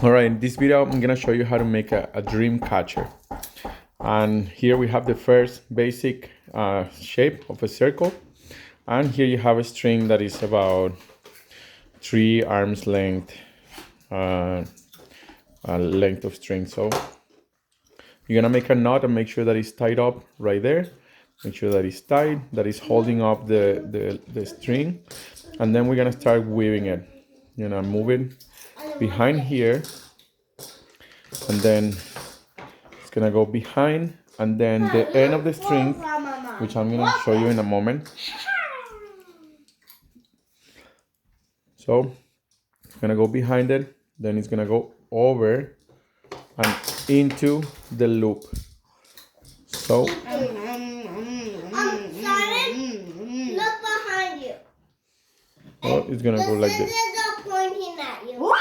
All right, in this video, I'm gonna show you how to make a dream catcher. And here we have the first basic shape of a circle. And here you have a string that is about 3 arms length length of string. So you're gonna make a knot and make sure that it's tied up right there. Make sure that it's tied, that is holding up the string. And then we're gonna start weaving it. You're gonna move it behind here, and then it's gonna go behind, and then the end of the string, which I'm gonna show you in a moment. So it's gonna go behind it, then it's gonna go over and into the loop. So Simon, look behind you. it's gonna go like this. Scissors are pointing at you.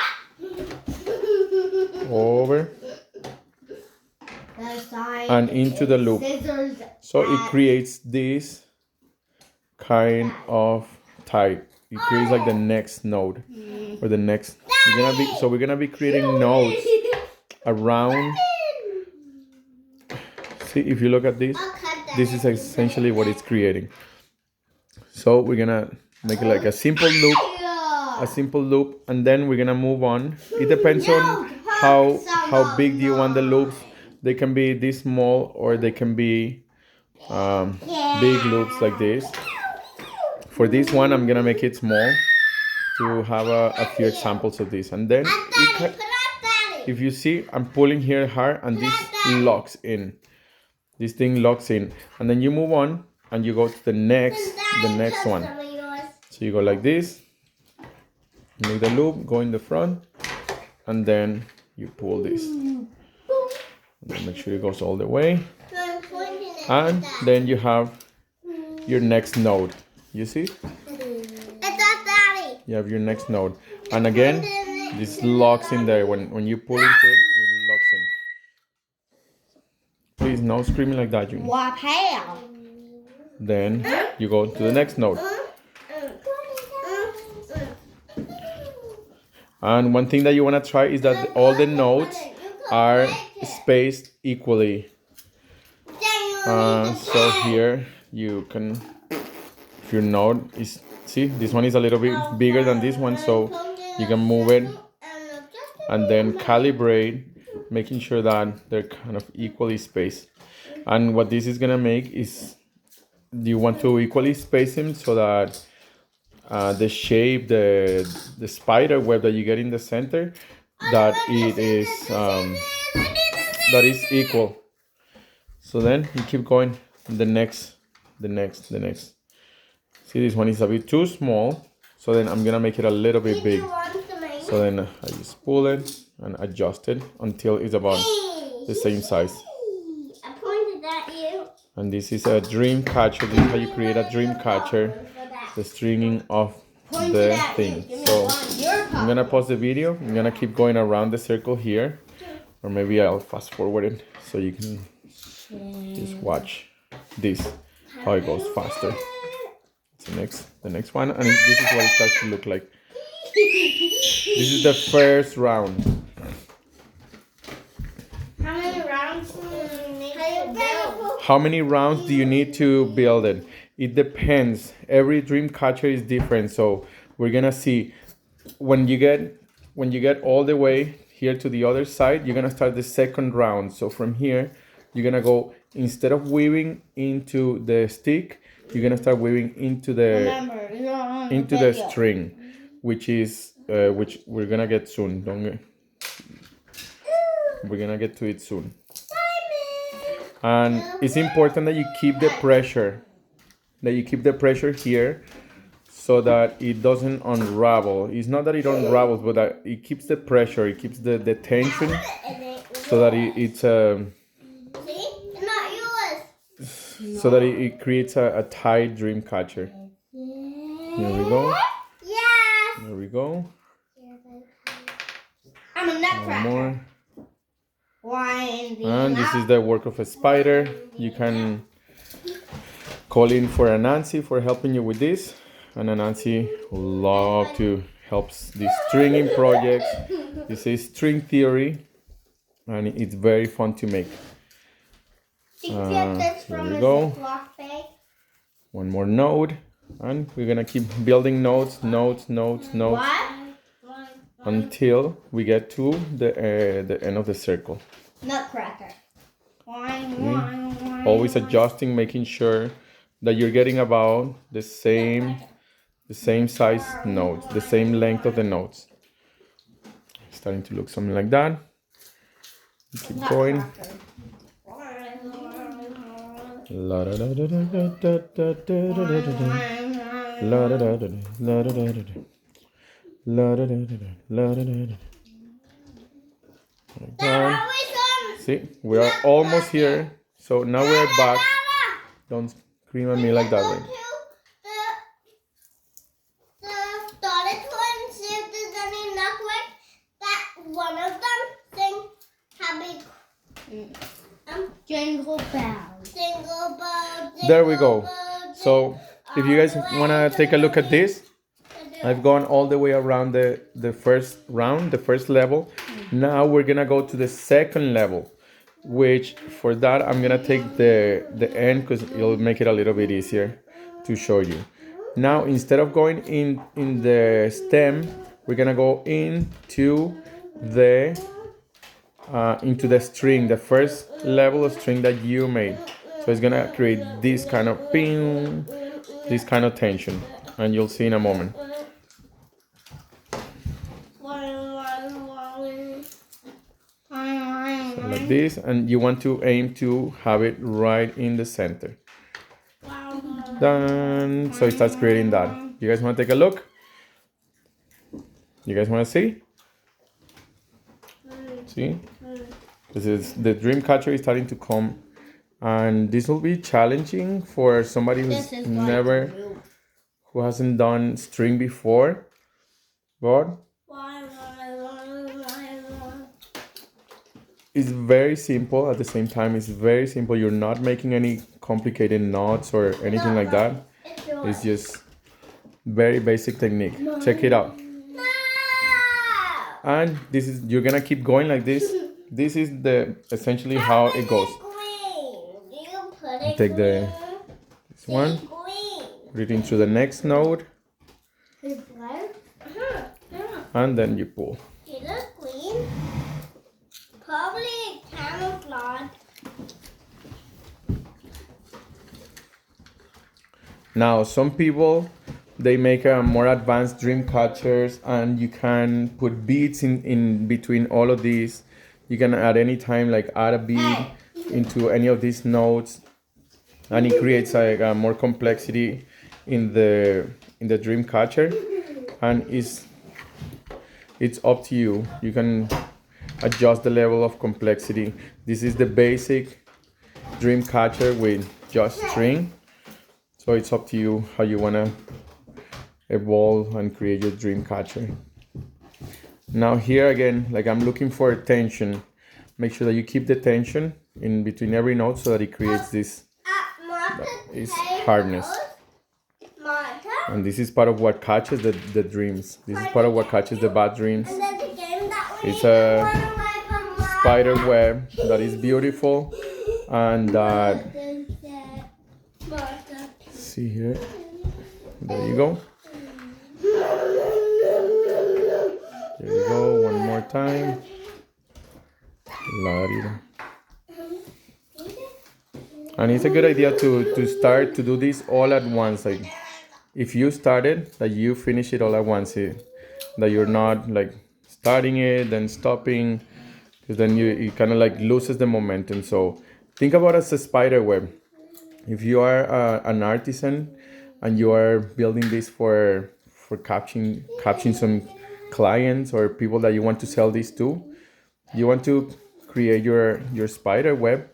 Over and into the loop. So it creates this kind of type. It creates like the next node or the next. We're gonna be creating nodes around. See, if you look at this, this is essentially what it's creating. So we're gonna make it like a simple loop, and then we're gonna move on. It depends on how big do you want the loops. They can be this small, or they can be big loops like this. For this one, I'm gonna make it small to have a few examples of this. And then if you see, I'm pulling here hard, and this locks in. This thing locks in, and then you move on and you go to the next one. So you go like this, make the loop, go in the front, and then you pull this. And then make sure it goes all the way. And then you have your next node. You see? You have your next node. And again, this locks in there. When you pull into it, it locks in. Please, no screaming like that, June. Then you go to the next node. And one thing that you want to try is that all the nodes are spaced equally. So here you can, if your node is, see, this one is a little bit bigger than this one, so you can move it and then calibrate, making sure that they're kind of equally spaced. And what this is gonna make is, you want to equally space them so that the shape, the spider web that you get in the center, that it is equal. So then you keep going, the next. See, this one is a bit too small, so then I'm gonna make it a little bit big. So then I just pull it and adjust it until it's about the same size. I pointed at you. And this is a dream catcher. This is how you create a dream catcher, the stringing of the thing. So I'm gonna pause the video. I'm gonna keep going around the circle here, or maybe I'll fast forward it so you can just watch this, how it goes faster. The next one, and this is what it starts to look like. This is the first round. How many rounds do you need to build it? It depends. Every dream catcher is different. So we're gonna see when you get all the way here to the other side, you're gonna start the second round. So from here, you're gonna go, instead of weaving into the stick, you're gonna start weaving into the string, which we're gonna get soon. We're gonna get to it soon. And it's important that you keep the pressure, here, so that it doesn't unravel. It's not that it unravels, but that it keeps the pressure, it keeps the tension, so that it creates a tight dream catcher. Here we go. Yes. There we go. I'm a nutcracker. One more. And this is the work of a spider. You can call in for Anansi for helping you with this. And Anansi would love to help these stringing projects This is string theory, and it's very fun to make. Except it's Here from we a go. Ziploc bag. One more node, and we're gonna keep building nodes What? until we get to the end of the circle. Nutcracker. Always adjusting, making sure that you're getting about the same size nodes, the same length of the nodes. Starting to look something like that. Keep going. La da da da da da da da da da da. La da da da da la da da da da. La da da da da la da da da. Like that. See, we are almost here. So now we're back. Don't scream at me like that, right? The dotted one, see if there's any nutcracker. That one of them sing happy. Jingle bells. Jingle bells. There we go. So if you guys want to take a look at this, I've gone all the way around the first round, the first level. Now we're gonna go to the second level, which for that I'm gonna take the end because it'll make it a little bit easier to show you. Now instead of going in the stem, we're gonna go into the string, the first level of string that you made. So it's gonna create this kind of ping, this kind of tension, and you'll see in a moment. Like this, and you want to aim to have it right in the center. Done. So it starts creating that. You guys want to take a look? You guys want to see? See? This is the dream catcher is starting to come, and this will be challenging for somebody who hasn't done string before, but it's very simple. At the same time, it's very simple. You're not making any complicated knots or anything like that. It's just very basic technique. Check it out. And this is, you're gonna keep going like this. This is essentially how it goes. Take this one, put it into the next node, and then you pull. Probably camouflage. Now, some people, they make a more advanced dream catchers, and you can put beads in between all of these. You can at any time add a bead into any of these nodes, and it creates a more complexity in the dream catcher. And it's up to you. You can adjust the level of complexity. This is the basic dream catcher with just string. So it's up to you how you wanna evolve and create your dream catcher. Now here again, I'm looking for tension. Make sure that you keep the tension in between every note so that it creates this is hardness. And this is part of what catches the dreams. This is part of what catches the bad dreams. It's a spider web that is beautiful, and that, see here, there you go. There you go, one more time. And it's a good idea to start to do this all at once. If you started, that you finish it all at once. That you're not starting it, then stopping, because then it kind of loses the momentum. So think about it as a spider web. If you are an artisan and you are building this for capturing some clients or people that you want to sell this to, you want to create your spider web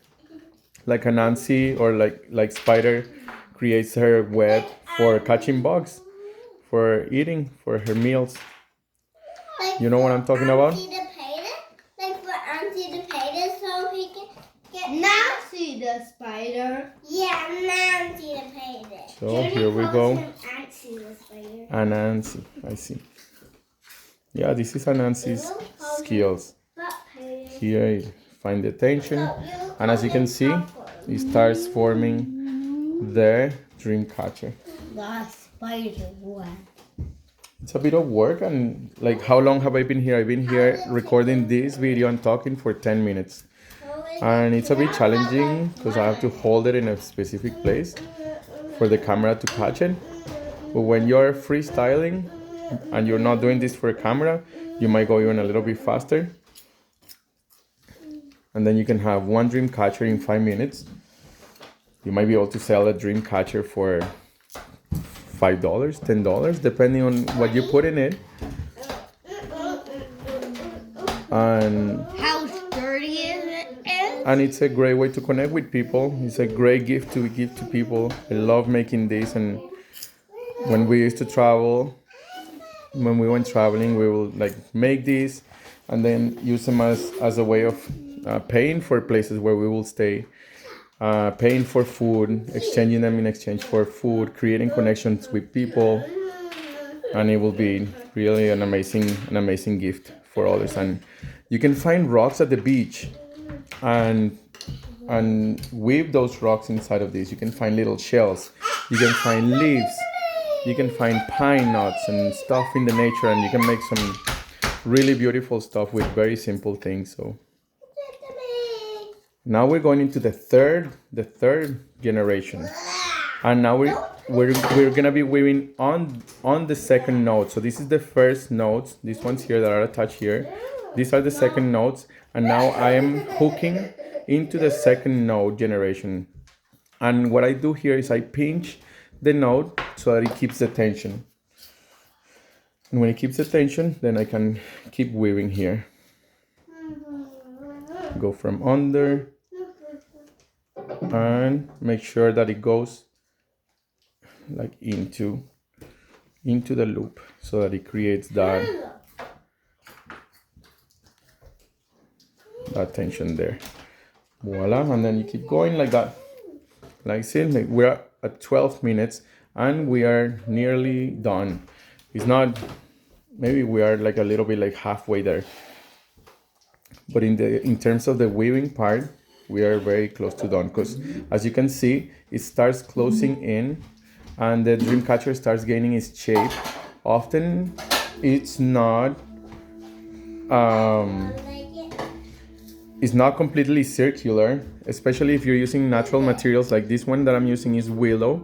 like a Nancy, or like Spider creates her web for catching bugs, for eating, for her meals. You know what I'm talking about? Like for Auntie the Pater, so he can get Nancy the spider. Yeah, Nancy the Pater. So here we go. Nancy the spider. And Nancy, I see. Yeah, this is Nancy's skills. Here, find the tension, and as you can see, it starts forming the dream catcher. The spider one. It's a bit of work, and like, how long have I been here? I've been here recording this video and talking for 10 minutes. And it's a bit challenging because I have to hold it in a specific place for the camera to catch it. But when you're freestyling and you're not doing this for a camera, you might go even a little bit faster. And then you can have one dream catcher in 5 minutes. You might be able to sell a dream catcher for $5, $10, depending on what you put in it. And how sturdy is it? And it's a great way to connect with people. It's a great gift to give to people. I love making this, and when we used to travel, when we went traveling, we will like make these and then use them as a way of paying for places where we will stay, paying for food, exchanging them in exchange for food, creating connections with people, and it will be really an amazing gift for others. And you can find rocks at the beach and weave those rocks inside of this. You can find little shells, you can find leaves, you can find pine nuts and stuff in the nature, and you can make some really beautiful stuff with very simple things. So now we're going into the third generation, and now we're gonna be weaving on the second node. So this is the first nodes, these ones here that are attached here. These are the second nodes, and now I am hooking into the second node generation. And what I do here is I pinch the node so that it keeps the tension. And when it keeps the tension, then I can keep weaving here. Go from under and make sure that it goes like into the loop so that it creates that tension there. Voila. And then you keep going like that. Like see, like we're at 12 minutes and we are nearly done. It's not, maybe we are like a little bit like halfway there, but in terms of the weaving part, we are very close to done, because as you can see, it starts closing in and the dream catcher starts gaining its shape. Often it's not completely circular, especially if you're using natural materials. Like this one that I'm using is willow.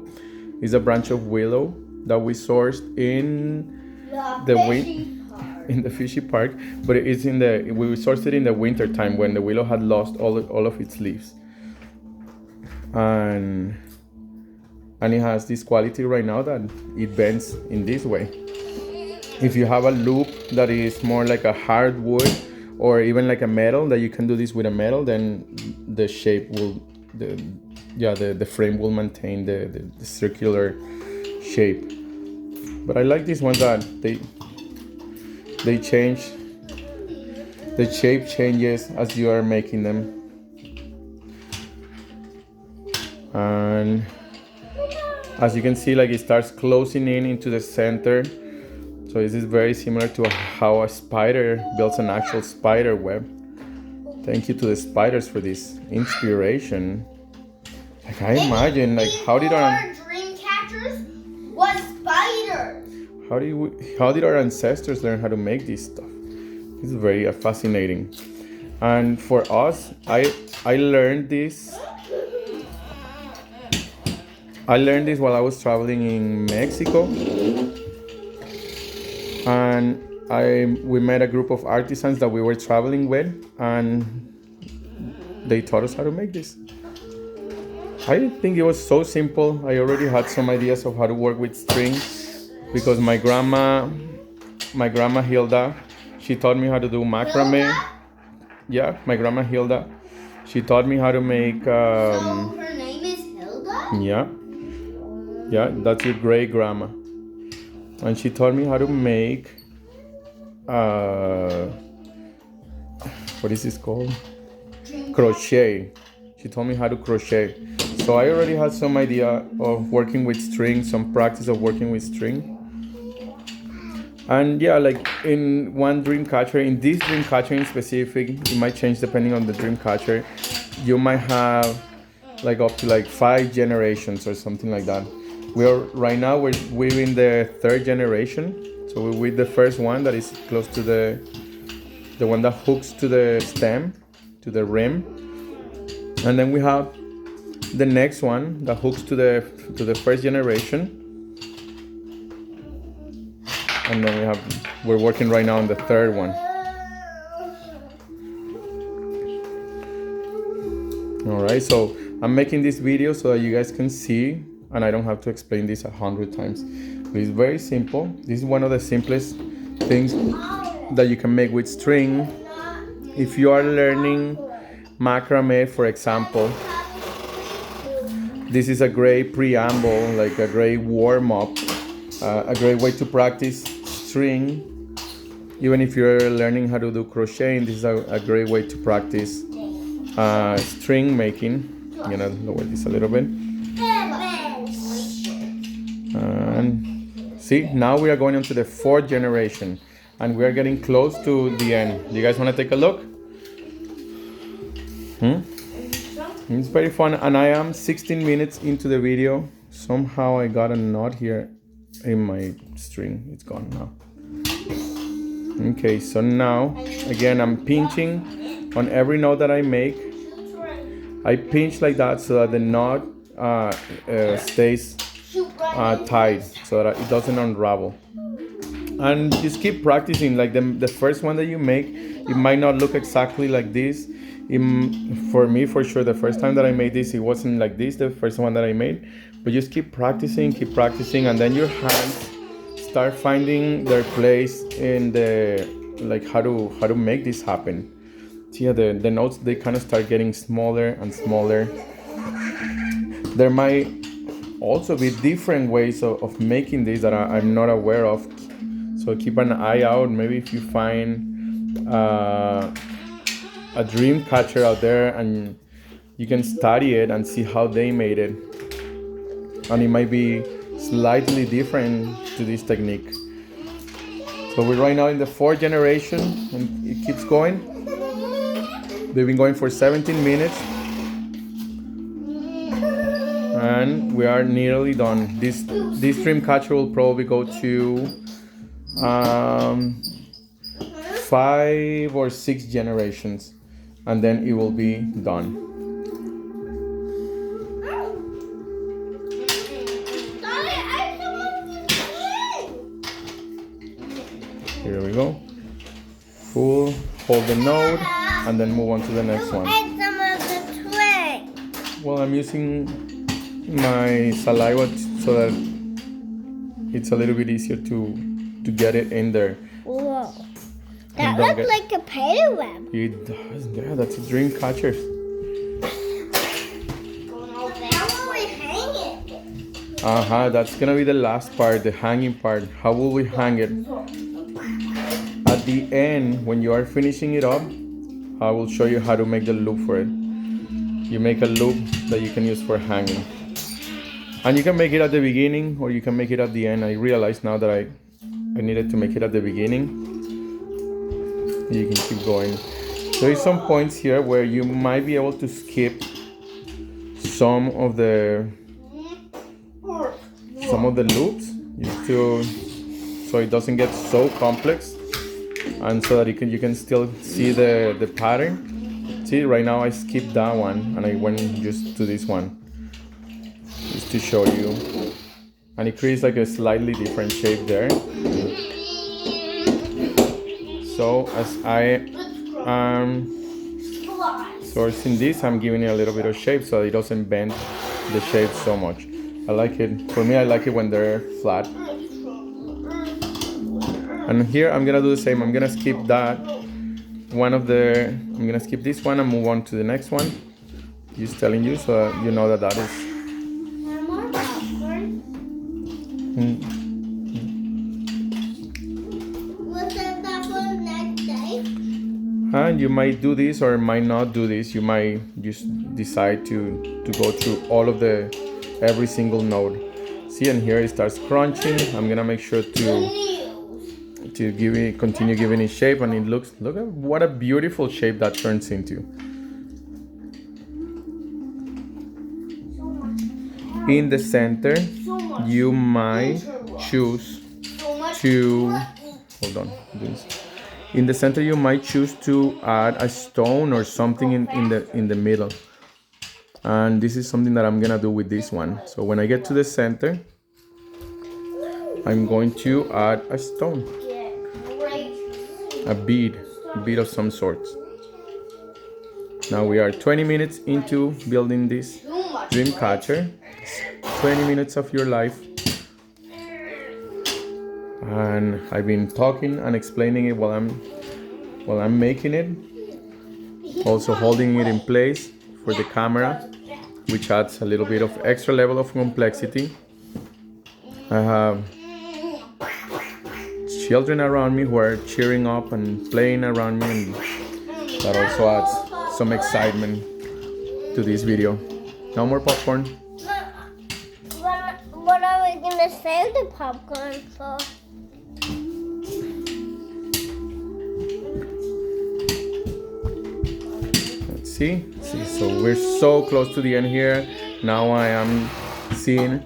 It's a branch of willow that we sourced in the fishy park, but it's we sourced it in the winter time when the willow had lost all of its leaves, and it has this quality right now that it bends in this way. If you have a loop that is more like a hardwood or even like a metal, that you can do this with a metal, then the shape will, the frame will maintain the circular shape. But I like these ones that they change, the shape changes as you are making them. And as you can see, like it starts closing into the center. So this is very similar to how a spider builds an actual spider web. Thank you to the spiders for this inspiration. Like I imagine, like how did our dream catchers was spiders? How did our ancestors learn how to make this stuff? It's very fascinating. And for us, I learned this. I learned this while I was traveling in Mexico, and we met a group of artisans that we were traveling with, and they taught us how to make this. I think it was so simple. I already had some ideas of how to work with string, because my grandma Hilda, she taught me how to do macrame. Yeah, my grandma Hilda, she taught me how to make. So her name is Hilda? Yeah, that's your great grandma. And she taught me how to make, what is this called? Crochet. She taught me how to crochet. So I already had some idea of working with string, some practice of working with string. And yeah, like in one dream catcher, in this dream catcher in specific, it might change depending on the dream catcher. You might have like up to like 5 generations or something like that. Right now we're in the 3rd generation. So we're with the first one that is close to the one that hooks to the stem, to the rim. And then we have the next one that hooks to the 1st generation. And then we're working right now on the 3rd one. All right, so I'm making this video so that you guys can see, and I don't have to explain this 100 times. But it's very simple. This is one of the simplest things that you can make with string. If you are learning macrame, for example, this is a great preamble, like a great warm-up, a great way to practice string. Even if you're learning how to do crocheting, this is a great way to practice string making. I'm gonna lower this a little bit. And see, now we are going into the 4th generation, and we are getting close to the end. Do you guys want to take a look? It's very fun, and I am 16 minutes into the video. Somehow I got a knot here in my string. It's gone now. Okay, so now again I'm pinching on every knot that I make. I pinch like that so that the knot stays tight, so that it doesn't unravel. And just keep practicing. Like the first one that you make, it might not look exactly like this. For me, for sure, the first time that I made this, it wasn't like this, the first one that I made. But just keep practicing, and then your hands start finding their place in the, like how to make this happen. See how the notes, they kind of start getting smaller and smaller. There might also be different ways of making this that I'm not aware of. So keep an eye out. Maybe if you find a dream catcher out there, and you can study it and see how they made it, and it might be slightly different to this technique. So we're right now in the 4th generation, and it keeps going. They've been going for 17 minutes, and we are nearly done. This dream catcher will probably go to 5 or 6 generations, and then it will be done. Here we go. Pull, hold the node, and then move on to the next one. Well, I'm using my saliva so that it's a little bit easier to get it in there. Whoa. That looks like a spider web. It does. Yeah, that's a dream catcher. How will we hang it? That's gonna be the last part, the hanging part. How will we hang it? At the end, when you are finishing it up, I will show you how to make the loop for it. You make a loop that you can use for hanging. And you can make it at the beginning, or you can make it at the end. I realize now that I needed to make it at the beginning. You can keep going. There is some points here where you might be able to skip some of the loops, so it doesn't get so complex, and so that you can still see the pattern. See, right now I skipped that one and I went just to this one, just to show you, and it creates like a slightly different shape there. So as I am sourcing this, I'm giving it a little bit of shape so it doesn't bend the shape so much. I like it. For me, I like it when they're flat. And here I'm gonna do the same. I'm gonna skip that one of the. I'm gonna skip this one and move on to the next one. Just telling you so that you know that is. And you might do this or might not do this. You might just decide to go through all of every single node. See, and here it starts crunching. I'm gonna make sure to to continue giving it shape, and look at what a beautiful shape that turns into. In the center, you might choose to in the center you might choose to add a stone or something in the middle. And this is something that I'm gonna do with this one. So when I get to the center, I'm going to add a stone, a bead of some sort. Now we are 20 minutes into building this dream catcher. 20 minutes of your life. And I've been talking and explaining it while I'm making it. Also holding it in place for the camera, which adds a little bit of extra level of complexity. I have children around me who are cheering up and playing around me, and that also adds some excitement to this video. No more popcorn. What are we gonna save the popcorn for? Let's see. So we're so close to the end here. Now I am seeing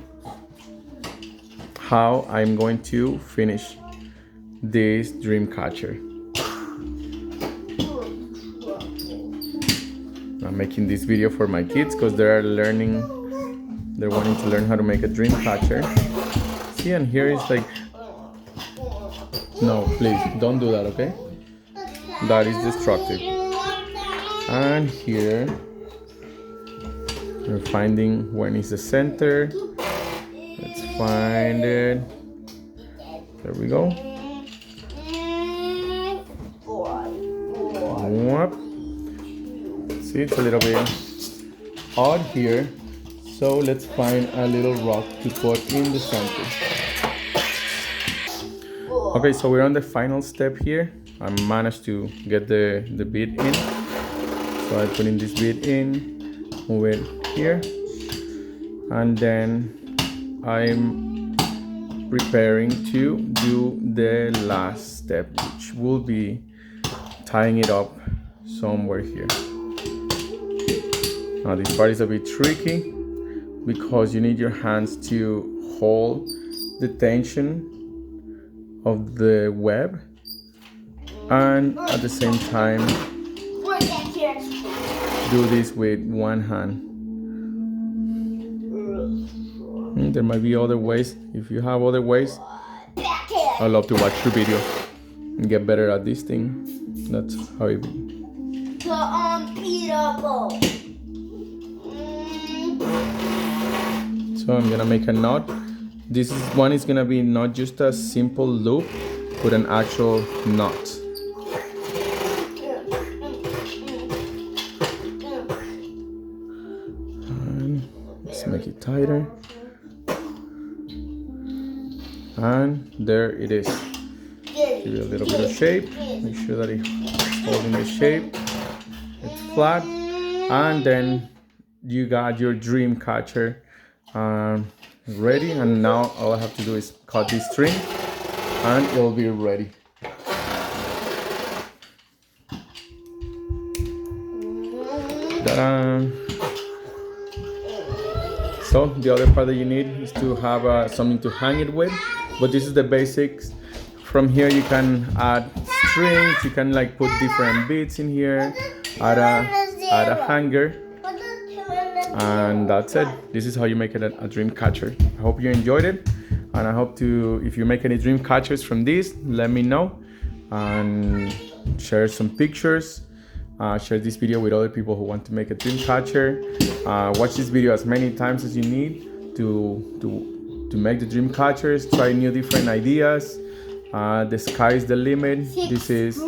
how I'm going to finish this dream catcher. I'm making this video for my kids because they're wanting to learn how to make a dream catcher. See, and here is like, no, please don't do that, okay? That is destructive. And here we're finding when is the center. Let's find it. There we go. Whoop. See, it's a little bit odd here. So let's find a little rock to put in the center. Okay, so we're on the final step here. I managed to get the bead in. So I put in this bead in, move it here. And then I'm preparing to do the last step, which will be tying it up somewhere here. Now this part is a bit tricky because you need your hands to hold the tension of the web and at the same time do this with one hand. There might be other ways. If you have other ways, I'd love to watch your video and get better at this thing. That's how it be. So I'm gonna make a knot. This one is gonna be not just a simple loop, but an actual knot. And let's make it tighter. And there it is. Give it a little bit of shape. Make sure that it's holding the shape. It's flat. And then you got your dream catcher ready. And now all I have to do is cut this string and it'll be ready. Ta-da! So the other part that you need is to have something to hang it with, but this is the basics. From here you can add strings, you can like put different beads in here, add a hanger, and that's it. This is how you make it a dream catcher. I hope you enjoyed it, and I hope if you make any dream catchers from this, let me know and share some pictures. Share this video with other people who want to make a dream catcher. Watch this video as many times as you need to make the dream catchers. Try new different ideas. The sky is the limit. This is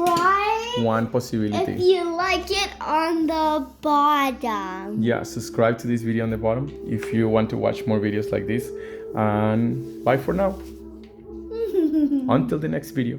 one possibility. If you like it on the bottom. Yeah, subscribe to this video on the bottom if you want to watch more videos like this. And bye for now. Until the next video.